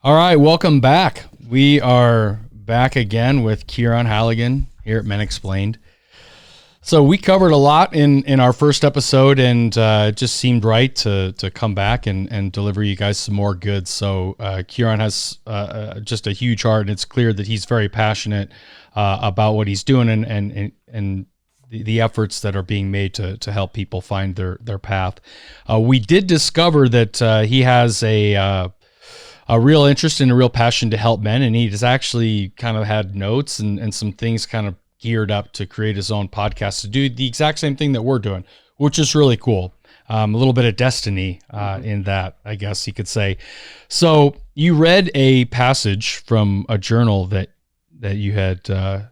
All right, welcome back. We are back again with Ciarán Halligan here at Men Explained. So we covered a lot in our first episode, and it just seemed right to come back and deliver you guys some more goods. So Ciarán has just a huge heart, and it's clear that he's very passionate about what he's doing and the efforts that are being made to help people find their path. We did discover that he has a real interest and a real passion to help men, and he has actually kind of had notes and some things kind of geared up to create his own podcast to do the exact same thing that we're doing, which is really cool. A little bit of destiny in that, I guess you could say. So you read a passage from a journal that you had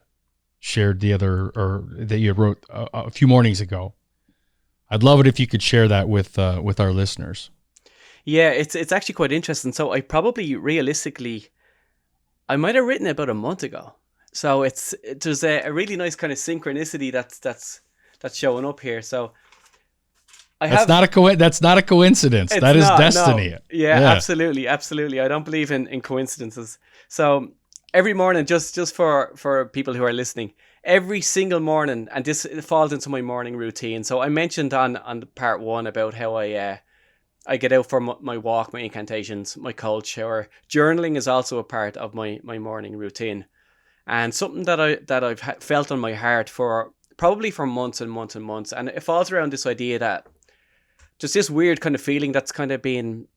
shared that you wrote a few mornings ago. I'd love it if you could share that with our listeners. Yeah, it's actually quite interesting. So I probably realistically, I might have written it about a month ago. So there's a really nice kind of synchronicity that's showing up here. So that's not a coincidence. That is destiny. No. Yeah, absolutely. I don't believe in coincidences. So every morning, just for people who are listening, every single morning, and this falls into my morning routine. So I mentioned on the part one about how I get out for my walk, my incantations, my cold shower. Journaling is also a part of my morning routine. And something that I've felt on my heart for months and months and months. And it falls around this idea that just this weird kind of feeling that's kind of being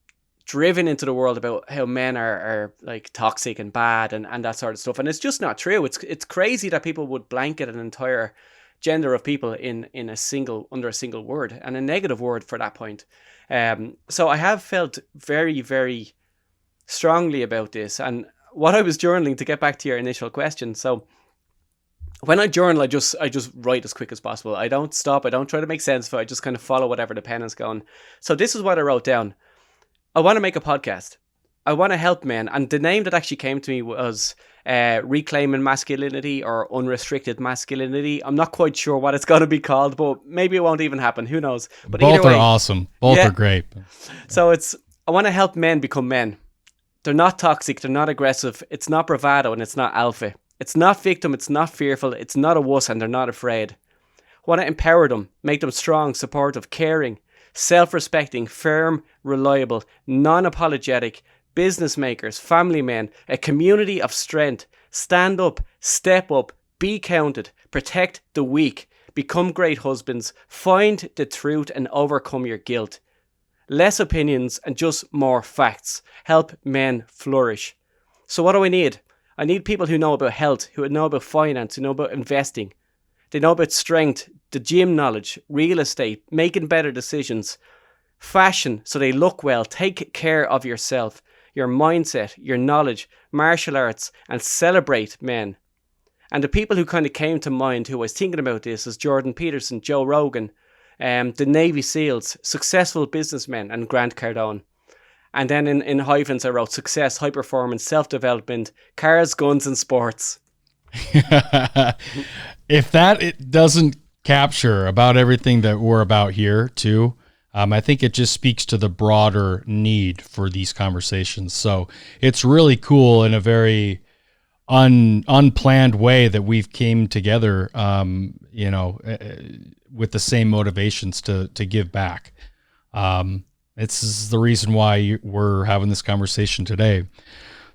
driven into the world about how men are like toxic and bad and that sort of stuff. And it's just not true. It's crazy that people would blanket an entire gender of people under a single word, and a negative word for that point. So I have felt very, very strongly about this. And what I was journaling, to get back to your initial question. So when I journal, I just write as quick as possible. I don't stop. I don't try to make sense of it. I just kind of follow whatever the pen is going. So this is what I wrote down. I want to make a podcast. I want to help men. And the name that actually came to me was Reclaiming Masculinity or Unrestricted Masculinity. I'm not quite sure what it's going to be called, but maybe it won't even happen. Who knows? But both are awesome. Both are great. So I want to help men become men. They're not toxic. They're not aggressive. It's not bravado and it's not alpha. It's not victim. It's not fearful. It's not a wuss, and they're not afraid. I want to empower them, make them strong, supportive, caring, self-respecting, firm, reliable, non-apologetic, business makers, family men, a community of strength. Stand up, step up, be counted, protect the weak, become great husbands, find the truth and overcome your guilt. Less opinions and just more facts. Help men flourish. So what do I need? I need people who know about health, who know about finance, who know about investing. They know about strength, the gym knowledge, real estate, making better decisions, fashion so they look well, take care of yourself, your mindset, your knowledge, martial arts, and celebrate men. And the people who kind of came to mind who I was thinking about this is Jordan Peterson, Joe Rogan, the Navy SEALs, successful businessmen, and Grant Cardone. And then in hyphens I wrote success, high performance, self-development, cars, guns, and sports. If it doesn't capture about everything that we're about here too, I think it just speaks to the broader need for these conversations. So it's really cool in a very unplanned way that we've came together, with the same motivations to give back. It's the reason why we're having this conversation today.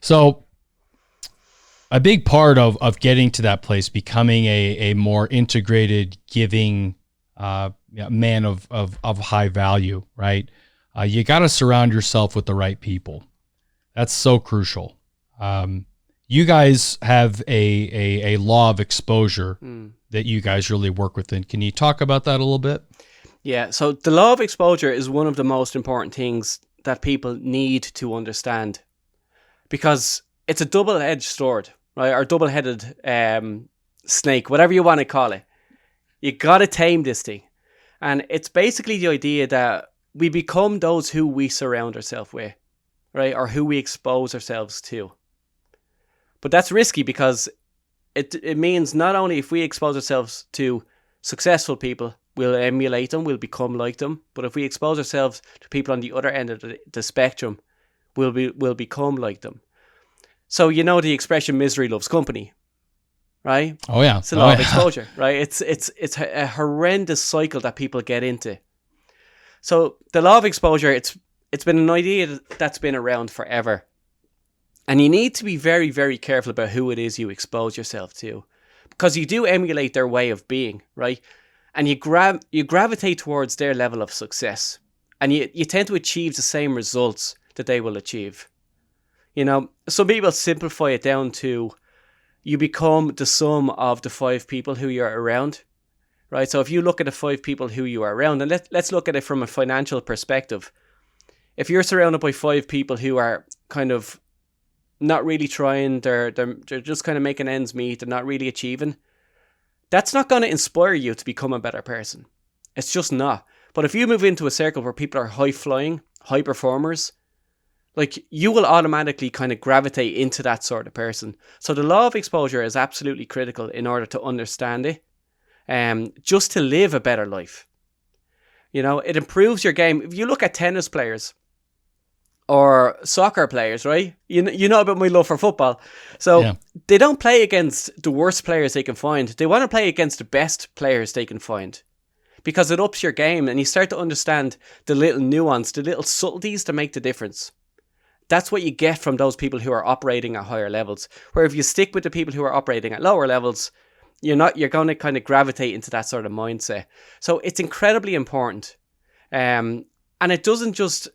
So a big part of getting to that place, becoming a more integrated, giving man of high value, right? You got to surround yourself with the right people. That's so crucial. You guys have a law of exposure that you guys really work within. Can you talk about that a little bit? Yeah, so the law of exposure is one of the most important things that people need to understand, because it's a double-edged sword, right? Or double-headed snake, whatever you want to call it. You got to tame this thing. And it's basically the idea that we become those who we surround ourselves with, right? Or who we expose ourselves to. But that's risky, because it means not only if we expose ourselves to successful people, we'll emulate them, we'll become like them. But if we expose ourselves to people on the other end of the spectrum, we'll become like them. So you know the expression misery loves company, right? Oh yeah. It's a law of exposure, right? It's a horrendous cycle that people get into. So the law of exposure, it's been an idea that's been around forever. And you need to be very, very careful about who it is you expose yourself to, because you do emulate their way of being, right? And you gravitate towards their level of success, and you tend to achieve the same results that they will achieve. You know, some people simplify it down to you become the sum of the 5 people who you're around, right? So if you look at the 5 people who you are around, and let's look at it from a financial perspective. If you're surrounded by 5 people who are kind of not really trying, they're just kind of making ends meet, they're not really achieving, that's not going to inspire you to become a better person. It's just not. But if you move into a circle where people are high flying, high performers, like, you will automatically kind of gravitate into that sort of person. So the law of exposure is absolutely critical in order to understand it, just to live a better life. You know, it improves your game. If you look at tennis players or soccer players, right? You know about my love for football. So They don't play against the worst players they can find. They want to play against the best players they can find, because it ups your game and you start to understand the little nuance, the little subtleties that make the difference. That's what you get from those people who are operating at higher levels. Where if you stick with the people who are operating at lower levels, you're going to kind of gravitate into that sort of mindset. So it's incredibly important. And it doesn't just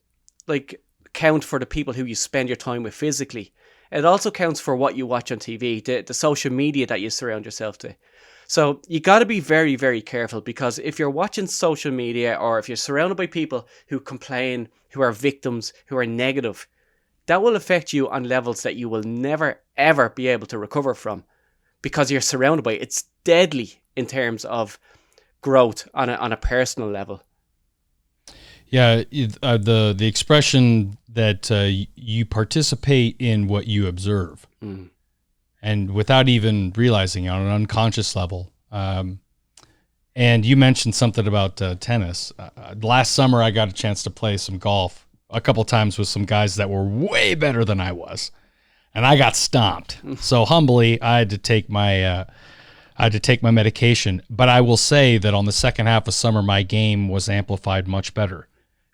like count for the people who you spend your time with physically. It also counts for what you watch on TV, the social media that you surround yourself to. So you got to be very, very careful, because if you're watching social media, or if you're surrounded by people who complain, who are victims, who are negative, that will affect you on levels that you will never, ever be able to recover from, because you're surrounded by it. It's deadly in terms of growth on a personal level. Yeah, the expression that you participate in what you observe, and without even realizing it, on an unconscious level. And you mentioned something about tennis. Last summer, I got a chance to play some golf a couple times with some guys that were way better than I was, and I got stomped. So humbly, I had to take my medication. But I will say that on the second half of summer, my game was amplified much better,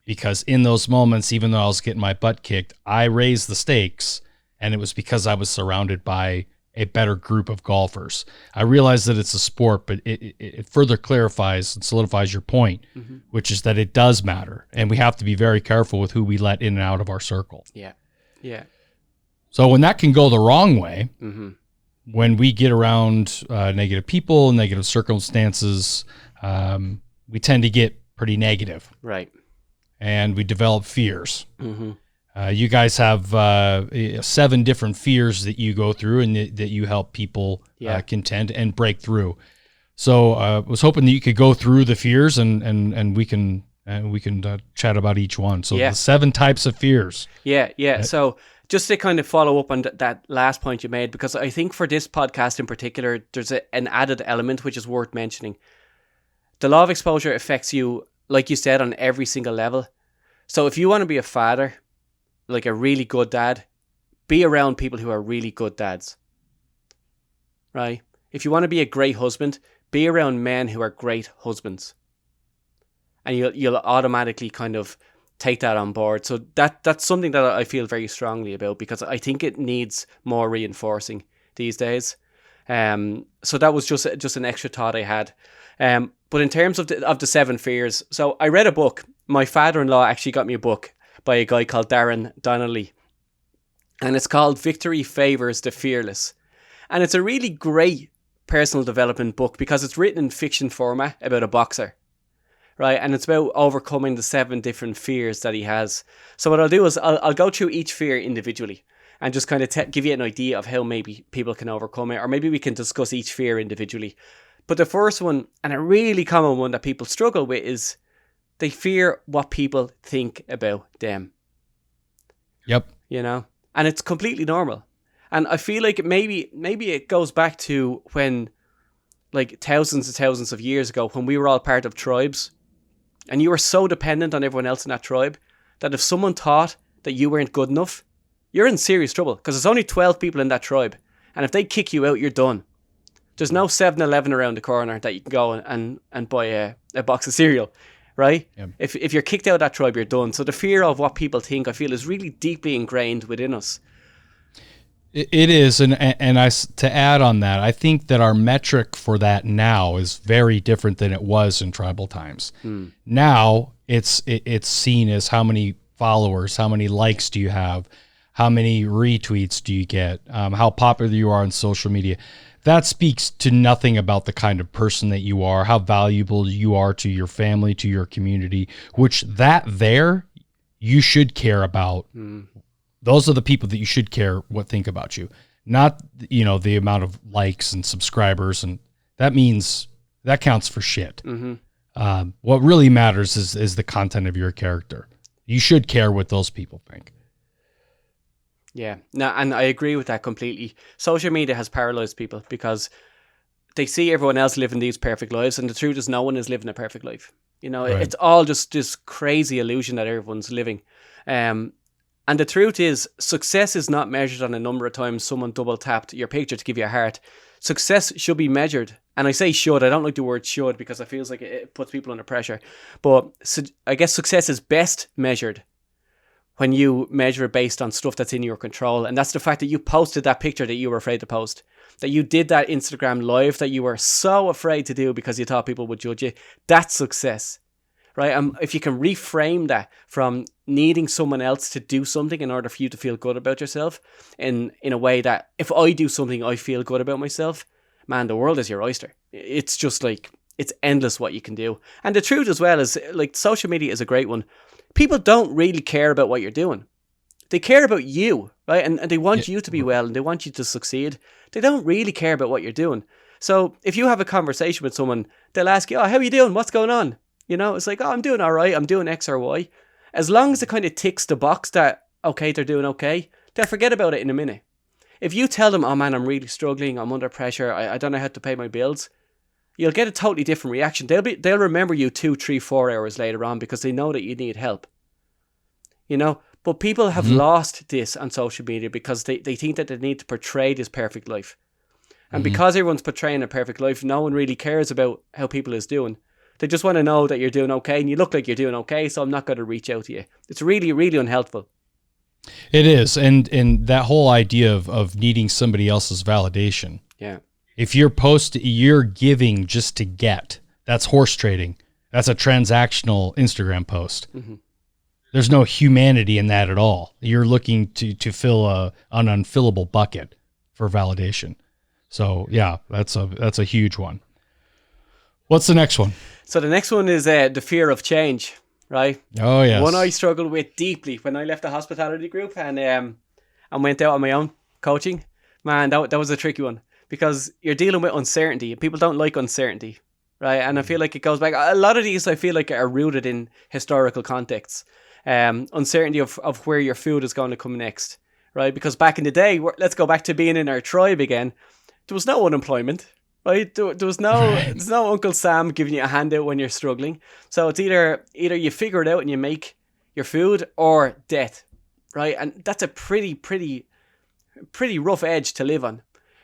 because in those moments, even though I was getting my butt kicked, I raised the stakes, and it was because I was surrounded by a better group of golfers. I realize that it's a sport, but it further clarifies and solidifies your point, which is that it does matter, and we have to be very careful with who we let in and out of our circle. Yeah. So when that can go the wrong way, when we get around negative people, negative circumstances, we tend to get pretty negative. Right. And we develop fears. You guys have 7 different fears that you go through, and that you help people contend and break through. So I was hoping that you could go through the fears, and we can chat about each one. So the 7 types of fears. Yeah. So just to kind of follow up on that last point you made, because I think for this podcast in particular, there's an added element which is worth mentioning. The law of exposure affects you, like you said, on every single level. So if you want to be a father, like a really good dad, be around people who are really good dads, right? If you want to be a great husband, be around men who are great husbands, and you'll automatically kind of take that on board. So that's something that I feel very strongly about, because I think it needs more reinforcing these days. So that was just an extra thought I had. But in terms of the 7 fears, so I read a book. My father-in-law actually got me a book by a guy called Darren Donnelly, and it's called Victory Favors the Fearless. And it's a really great personal development book, because it's written in fiction format about a boxer, right? And it's about overcoming the 7 different fears that he has. So what I'll do is I'll go through each fear individually, and just kind of give you an idea of how maybe people can overcome it, or maybe we can discuss each fear individually. But the first one, and a really common one that people struggle with, is they fear what people think about them. Yep. You know, and it's completely normal. And I feel like maybe it goes back to when, like, thousands and thousands of years ago, when we were all part of tribes, and you were so dependent on everyone else in that tribe that if someone thought that you weren't good enough, you're in serious trouble because there's only 12 people in that tribe. And if they kick you out, you're done. There's no 7-Eleven around the corner that you can go and buy a box of cereal, right? Yep. If you're kicked out of that tribe, you're done. So the fear of what people think, I feel, is really deeply ingrained within us. It is, and to add on that, I think that our metric for that now is very different than it was in tribal times. Now it's seen as how many followers, how many likes do you have, how many retweets do you get, how popular you are on social media. That speaks to nothing about the kind of person that you are, how valuable you are to your family, to your community, which you should care about. Those are the people that you should care what think about you, not, the amount of likes and subscribers. And that counts for shit. What really matters is the content of your character. You should care what those people think. Yeah, no, and I agree with that completely. Social media has paralyzed people because they see everyone else living these perfect lives, and the truth is no one is living a perfect life. Right. It's all just this crazy illusion that everyone's living. And the truth is, success is not measured on a number of times someone double tapped your picture to give you a heart. Success should be measured. And I say should, I don't like the word should because it feels like it puts people under pressure. But I guess success is best measured when you measure it based on stuff that's in your control. And that's the fact that you posted that picture that you were afraid to post. That you did that Instagram live that you were so afraid to do because you thought people would judge you. That's success. Right? If you can reframe that from needing someone else to do something in order for you to feel good about yourself in a way that if I do something, I feel good about myself, man, the world is your oyster. It's just like, it's endless what you can do. And the truth as well is, like, social media is a great one. People don't really care about what you're doing. They care about you, right? And they want you to be well and they want you to succeed. They don't really care about what you're doing. So if you have a conversation with someone, they'll ask you, oh, how are you doing? What's going on? It's like, oh, I'm doing all right. I'm doing X or Y. As long as it kind of ticks the box that, okay, they're doing okay, they'll forget about it in a minute. If you tell them, oh man, I'm really struggling, I'm under pressure, I don't know how to pay my bills, you'll get a totally different reaction. They'll remember you 2, 3, 4 hours later on because they know that you need help. But people have lost this on social media because they think that they need to portray this perfect life. And because everyone's portraying a perfect life, no one really cares about how people is doing. They just want to know that you're doing okay and you look like you're doing okay, so I'm not going to reach out to you. It's really, really unhelpful. It is. And that whole idea of needing somebody else's validation. Yeah. If you're giving just to get, that's horse trading. That's a transactional Instagram post. There's no humanity in that at all. You're looking to fill an unfillable bucket for validation. So yeah, that's a huge one. What's the next one? So the next one is the fear of change, right? Oh, yes. One I struggled with deeply when I left the hospitality group and went out on my own coaching. Man, that was a tricky one because you're dealing with uncertainty and people don't like uncertainty, right? And I feel like it goes back. A lot of these I feel like are rooted in historical contexts. Uncertainty of where your food is going to come next, right? Because back in the day, let's go back to being in our tribe again. There was no unemployment. Right, there's no Uncle Sam giving you a handout when you're struggling. So it's either you figure it out and you make your food or death, right? And that's a pretty rough edge to live on,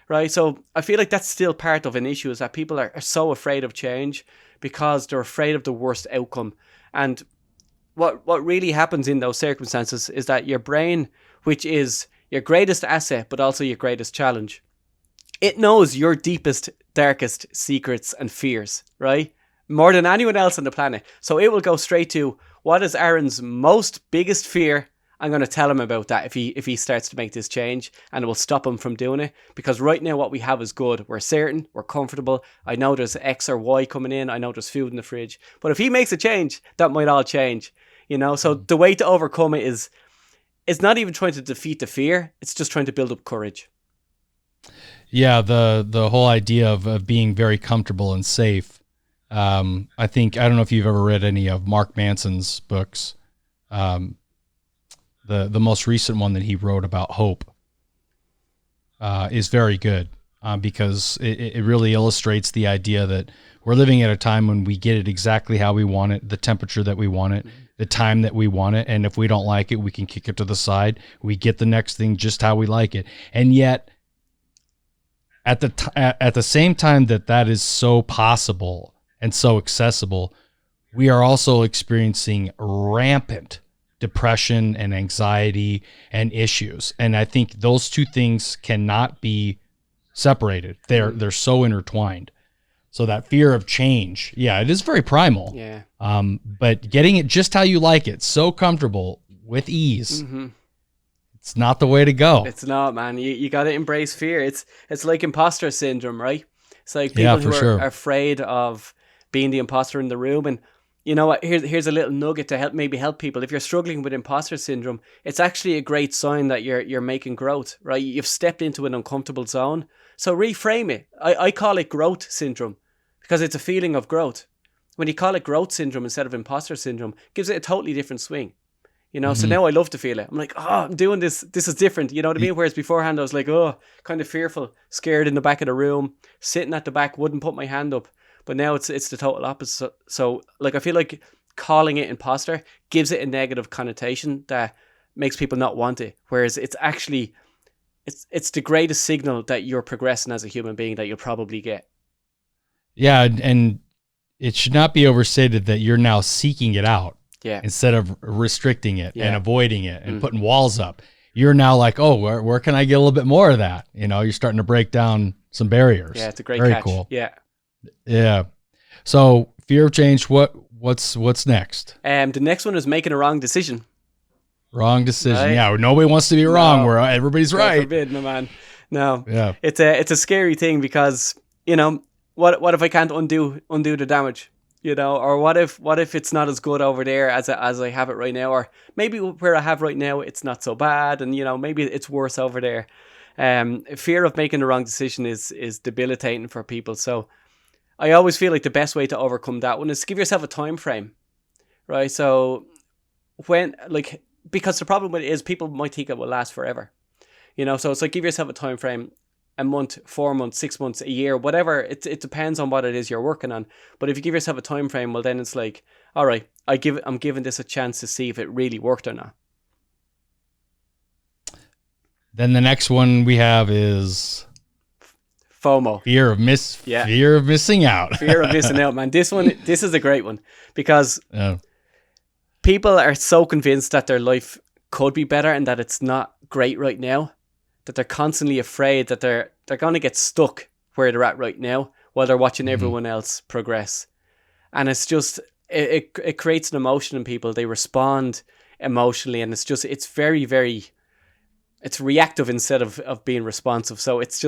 right? So I feel like that's still part of an issue is that people are so afraid of change because they're afraid of the worst outcome. And what really happens in those circumstances is that your brain, which is your greatest asset but also your greatest challenge, it knows your deepest, darkest secrets and fears, right? More than anyone else on the planet. So it will go straight to, what is Aaron's most biggest fear? I'm going to tell him about that if he starts to make this change, and it will stop him from doing it. Because right now what we have is good. We're certain, we're comfortable. I know there's X or Y coming in. I know there's food in the fridge. But if he makes a change, that might all change. So the way to overcome it is, it's not even trying to defeat the fear. It's just trying to build up courage. Yeah, the whole idea of being very comfortable and safe. I don't know if you've ever read any of Mark Manson's books. The most recent one that he wrote about hope is very good because it really illustrates the idea that we're living at a time when we get it exactly how we want it, the temperature that we want it. the time that we want it. And if we don't like it, we can kick it to the side. We get the next thing just how we like it. And yet at the same time that is so possible and so accessible, we are also experiencing rampant depression and anxiety and issues. And I think those two things cannot be separated. They're so intertwined. So that fear of change, yeah, it is very primal. Yeah. But getting it just how you like it, so comfortable with ease, it's not the way to go. It's not, man. You got to embrace fear. It's like imposter syndrome, right? It's like people who are afraid of being the imposter in the room. And you know what? Here's a little nugget to help people. If you're struggling with imposter syndrome, it's actually a great sign that you're making growth, right? You've stepped into an uncomfortable zone. So reframe it. I call it growth syndrome because it's a feeling of growth. When you call it growth syndrome instead of imposter syndrome, it gives it a totally different swing. You know, so now I love to feel it. I'm like, oh, I'm doing this. This is different. You know what I mean? Whereas beforehand, I was like, oh, kind of fearful, scared in the back of the room, sitting at the back, wouldn't put my hand up. But now it's the total opposite. So like, I feel like calling it imposter gives it a negative connotation that makes people not want it. Whereas it's actually, it's the greatest signal that you're progressing as a human being that you'll probably get. Yeah. And it should not be overstated that you're now seeking it out. Yeah. Instead of restricting it and avoiding it and putting walls up, you're now like, oh, where can I get a little bit more of that? You know, you're starting to break down some barriers. Yeah, it's a great Very catch. Cool. Yeah. Yeah. So fear of change. What's next? The next one is making a wrong decision. Wrong decision. Right? Yeah. Nobody wants to be wrong where everybody's right. God forbid, my man. No. Yeah. It's a scary thing because, you know, what if I can't undo the damage? You know, or what if it's not as good over there as I have it right now, or maybe where I have right now it's not so bad, and you know maybe it's worse over there. Fear of making the wrong decision is debilitating for people. So I always feel like the best way to overcome that one is to give yourself a time frame, right? So because the problem with it is people might think it will last forever, you know. So it's like give yourself a time frame. A month, 4 months, 6 months, a year, whatever. It depends on what it is you're working on. But if you give yourself a time frame, well, then it's like, all right, I'm giving this a chance to see if it really worked or not. Then the next one we have is FOMO. Fear of missing out. Fear of missing out, man. This is a great one because people are so convinced that their life could be better and that it's not great right now, that they're constantly afraid that they're going to get stuck where they're at right now while they're watching everyone else progress. And it's just, it creates an emotion in people. They respond emotionally, and it's very, very, it's reactive instead of being responsive. So it's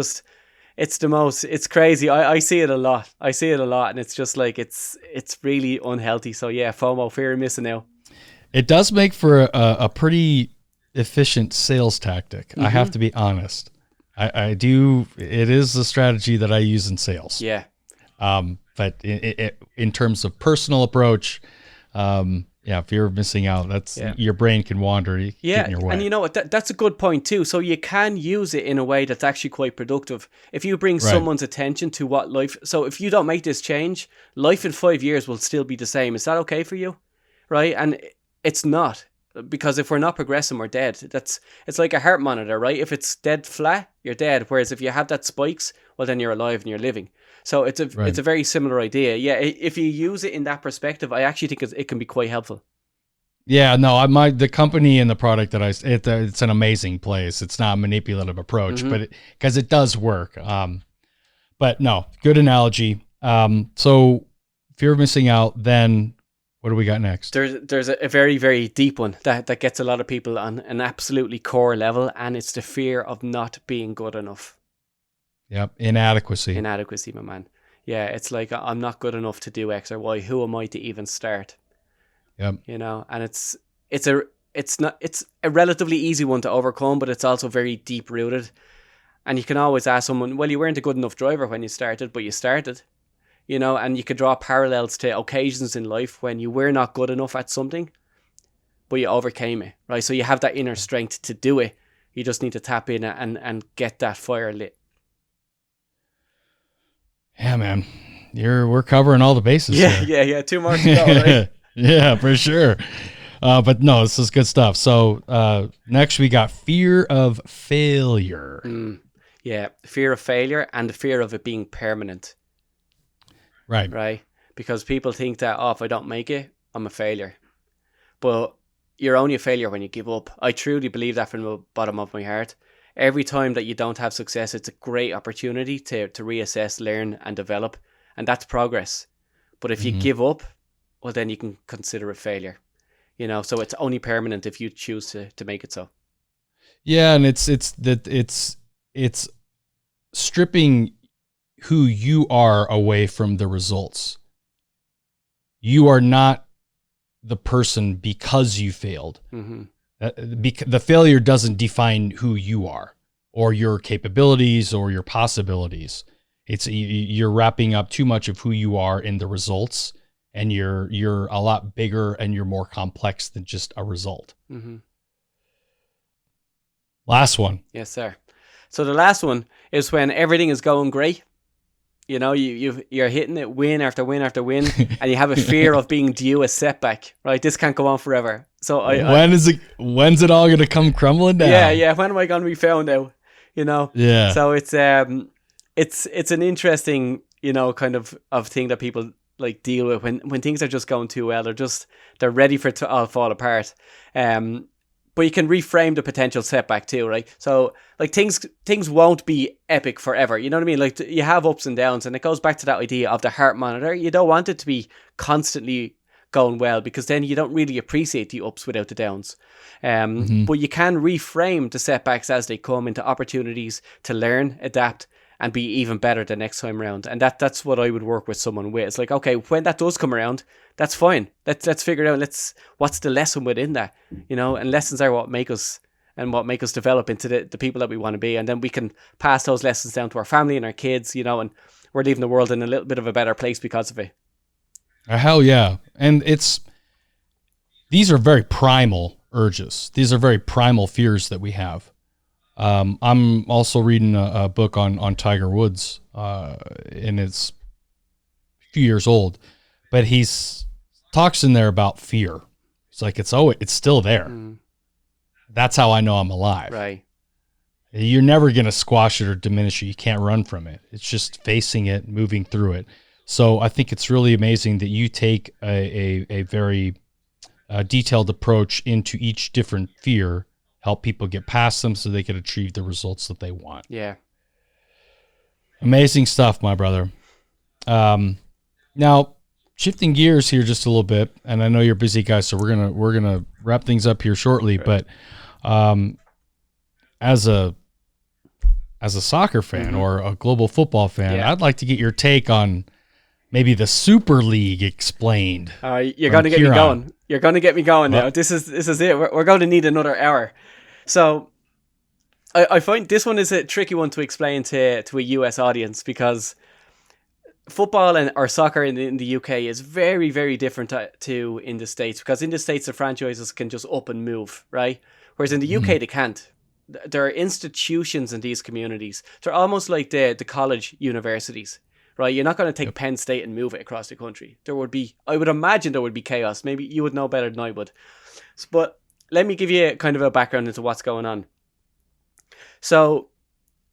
crazy. I see it a lot. And it's just like, it's really unhealthy. So yeah, FOMO, fear of missing out. It does make for a pretty efficient sales tactic. I have to be honest. I do. It is a strategy that I use in sales. Yeah. But in terms of personal approach, fear of missing out. Your brain can wander. Get in your way. And you know what? That's a good point too. So you can use it in a way that's actually quite productive. If you bring someone's attention to what life. So if you don't make this change, life in 5 years will still be the same. Is that okay for you? Right? And it's not. Because if we're not progressing, we're dead. It's like a heart monitor, right? If it's dead flat, you're dead. Whereas if you have that spikes, well, then you're alive and you're living. So it's a very similar idea. Yeah, if you use it in that perspective, I actually think it can be quite helpful. Yeah, no, the company and the product that it's an amazing place. It's not a manipulative approach, but because it does work. But no, good analogy. So fear of missing out, then. What do we got next? There's a very, very deep one that gets a lot of people on an absolutely core level, and it's the fear of not being good enough. Yep, inadequacy, my man. Yeah, it's like I'm not good enough to do X or Y. Who am I to even start? Yep. You know, and it's a relatively easy one to overcome, but it's also very deep rooted. And you can always ask someone, well, you weren't a good enough driver when you started, but you started. You know, and you could draw parallels to occasions in life when you were not good enough at something, but you overcame it, right? So you have that inner strength to do it. You just need to tap in and get that fire lit. Yeah, man. We're covering all the bases. Yeah. 2 more to go, right? Yeah, for sure. But no, this is good stuff. So next we got fear of failure. Yeah, fear of failure and the fear of it being permanent. Right. Right? Because people think that, if I don't make it, I'm a failure. But you're only a failure when you give up. I truly believe that from the bottom of my heart. Every time that you don't have success, it's a great opportunity to reassess, learn, and develop. And that's progress. But if you give up, well, then you can consider it failure. So it's only permanent if you choose to make it so. Yeah, and it's stripping who you are away from the results. You are not the person because you failed. The failure doesn't define who you are or your capabilities or your possibilities. You're wrapping up too much of who you are in the results, and you're a lot bigger and you're more complex than just a result. Last one. Yes, sir. So the last one is when everything is going great. You're hitting it win after win after win, and you have a fear of being due a setback. Right, this can't go on forever. So when's it all going to come crumbling down? Yeah. When am I going to be found out? Yeah. So it's an interesting kind of thing that people like deal with when things are just going too well. They're ready for it to all fall apart. But you can reframe the potential setback too, right? So like things won't be epic forever. You know what I mean? Like you have ups and downs, and it goes back to that idea of the heart monitor. You don't want it to be constantly going well, because then you don't really appreciate the ups without the downs. But you can reframe the setbacks as they come into opportunities to learn, adapt, and be even better the next time around. And that's what I would work with someone with. It's like, okay, when that does come around, that's fine. Let's figure it out. What's the lesson within that? And lessons are what make us develop into the people that we want to be. And then we can pass those lessons down to our family and our kids, and we're leaving the world in a little bit of a better place because of it. Hell yeah. And these are very primal urges. These are very primal fears that we have. I'm also reading a book on Tiger Woods, and it's a few years old, but he's talks in there about fear. It's like, it's still there. That's how I know I'm alive. Right. You're never going to squash it or diminish it. You can't run from it. It's just facing it, moving through it. So I think it's really amazing that you take a very detailed approach into each different fear, help people get past them so they can achieve the results that they want. Yeah. Amazing stuff, my brother. Now, shifting gears here just a little bit, and I know you're a busy guy, so we're gonna wrap things up here shortly. Right. But as a soccer fan or a global football fan, I'd like to get your take on maybe the Super League explained. You're going to get me going. You're going to get me going now. This is it. We're going to need another hour. So I find this one is a tricky one to explain to a US audience, because football or soccer in the UK is very, very different to in the States, because in the States the franchises can just up and move, right? Whereas in the UK they can't. There are institutions in these communities. They're almost like the college universities, right? You're not going to take Penn State and move it across the country. I would imagine there would be chaos. Maybe you would know better than I would. But let me give you kind of a background into what's going on. So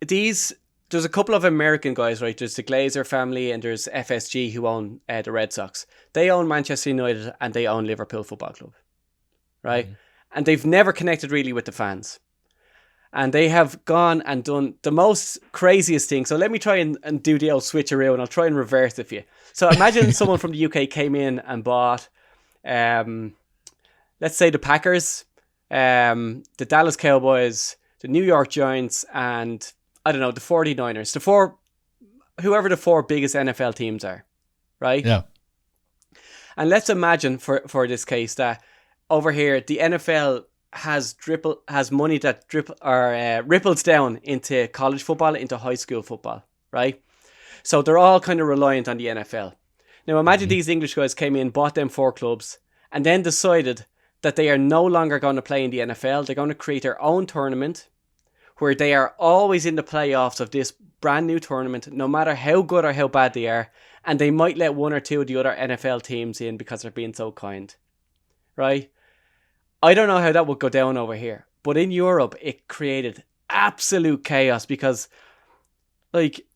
there's a couple of American guys, right? There's the Glazer family and there's FSG who own the Red Sox. They own Manchester United and they own Liverpool Football Club, right? And they've never connected really with the fans. And they have gone and done the most craziest thing. So let me try and do the old switcheroo, and I'll try and reverse it for you. So imagine someone from the UK came in and bought, let's say the Packers, the Dallas Cowboys, the New York Giants, and I don't know, the 49ers, whoever the four biggest NFL teams are, right? Yeah. And let's imagine for this case that over here, the NFL has money that ripples down into college football, into high school football, right? So they're all kind of reliant on the NFL. Now imagine these English guys came in, bought them 4 clubs, and then decided that they are no longer going to play in the NFL. They're going to create their own tournament where they are always in the playoffs of this brand new tournament, no matter how good or how bad they are, and they might let 1 or 2 of the other NFL teams in because they're being so kind, right? I don't know how that would go down over here, but in Europe, it created absolute chaos because, like,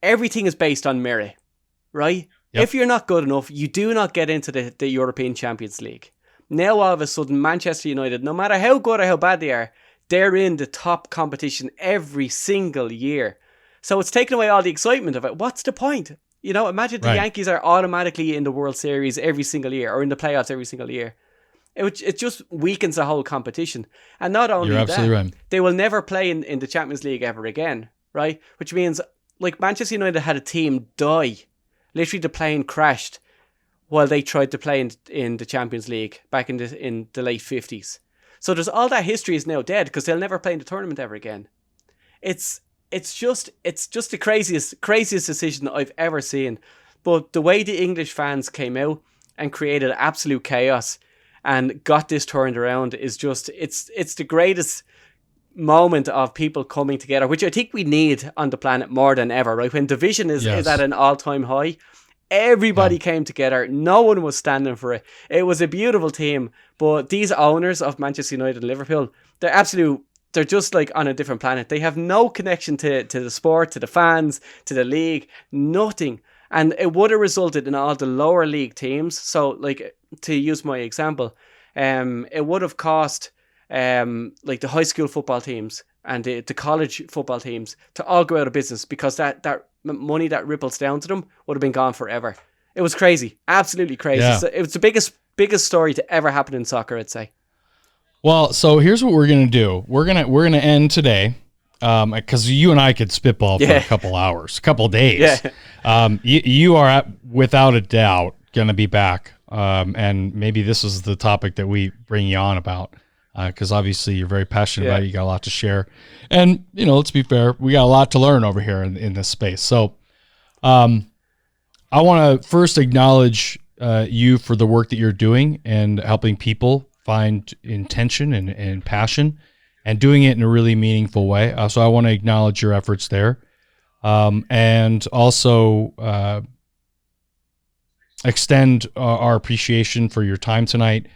everything is based on merit, right? Yep. If you're not good enough, you do not get into the European Champions League. Now, all of a sudden, Manchester United, no matter how good or how bad they are, they're in the top competition every single year. So it's taken away all the excitement of it. What's the point? You know, imagine the Yankees are automatically in the World Series every single year or in the playoffs every single year. It just weakens the whole competition. And not only that, they will never play in the Champions League ever again, right? Which means, like, Manchester United had a team die. Literally, the plane crashed while they tried to play in the Champions League back in the late 50s. So there's all that history is now dead because they'll never play in the tournament ever again. It's just the craziest decision that I've ever seen. But the way the English fans came out and created absolute chaos and got this turned around is just, it's the greatest moment of people coming together, which I think we need on the planet more than ever, right? When division is at an all-time high, everybody came together. No one was standing for it. It was a beautiful team, but these owners of Manchester United and Liverpool, they're just like on a different planet. They have no connection to the sport, to the fans, to the league, nothing. And it would have resulted in all the lower league teams. So, like, to use my example, it would have cost like the high school football teams and the college football teams to all go out of business because that money that ripples down to them would have been gone forever. It was crazy, absolutely crazy. Yeah. So it was the biggest story to ever happen in soccer, I'd say. Well, so here's what we're gonna do. We're gonna end today, because you and I could spitball for a couple hours, a couple days. Yeah. You are without a doubt gonna be back, and maybe this is the topic that we bring you on about. Because obviously you're very passionate about it. You got a lot to share. And, you know, let's be fair, we got a lot to learn over here in this space. So I want to first acknowledge you for the work that you're doing and helping people find intention and passion and doing it in a really meaningful way. So I want to acknowledge your efforts there. And also extend our appreciation for your time tonight.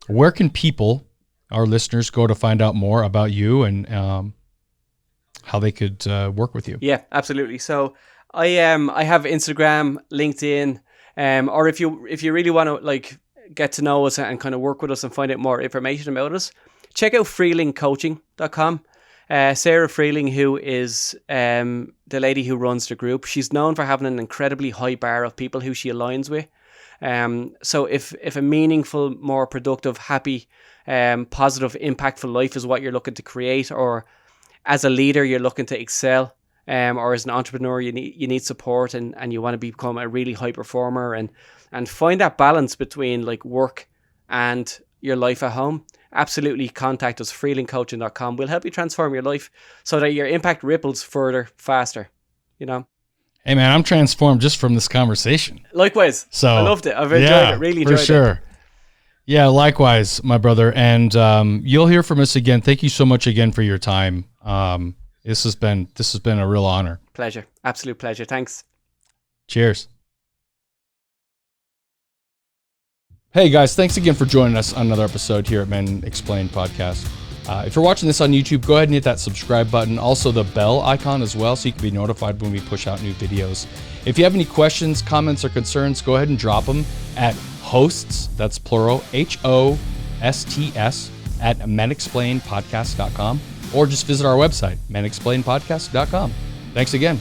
Where can people, our listeners, go to find out more about you and how they could work with you? Yeah, absolutely. So I have Instagram, LinkedIn, or if you really want to like get to know us and kind of work with us and find out more information about us, check out freelingcoaching.com. Sarah Freeling, who is the lady who runs the group, she's known for having an incredibly high bar of people who she aligns with. So if a meaningful, more productive, happy, positive, impactful life is what you're looking to create, or as a leader you're looking to excel, or as an entrepreneur you need support and you want to become a really high performer and find that balance between like work and your life at home, absolutely contact us, freelingcoaching.com. We'll help you transform your life so that your impact ripples further, faster, you know. Hey man, I'm transformed just from this conversation. Likewise. So I loved it. I've enjoyed it. Really enjoyed it. For sure. Yeah, likewise, my brother. And you'll hear from us again. Thank you so much again for your time. This has been a real honor. Pleasure. Absolute pleasure. Thanks. Cheers. Hey guys, thanks again for joining us on another episode here at Men Explained Podcast. If you're watching this on YouTube, go ahead and hit that subscribe button. Also the bell icon as well, so you can be notified when we push out new videos. If you have any questions, comments, or concerns, go ahead and drop them at hosts, that's plural, HOSTS, at menexplainedpodcast.com, or just visit our website, menexplainedpodcast.com. Thanks again.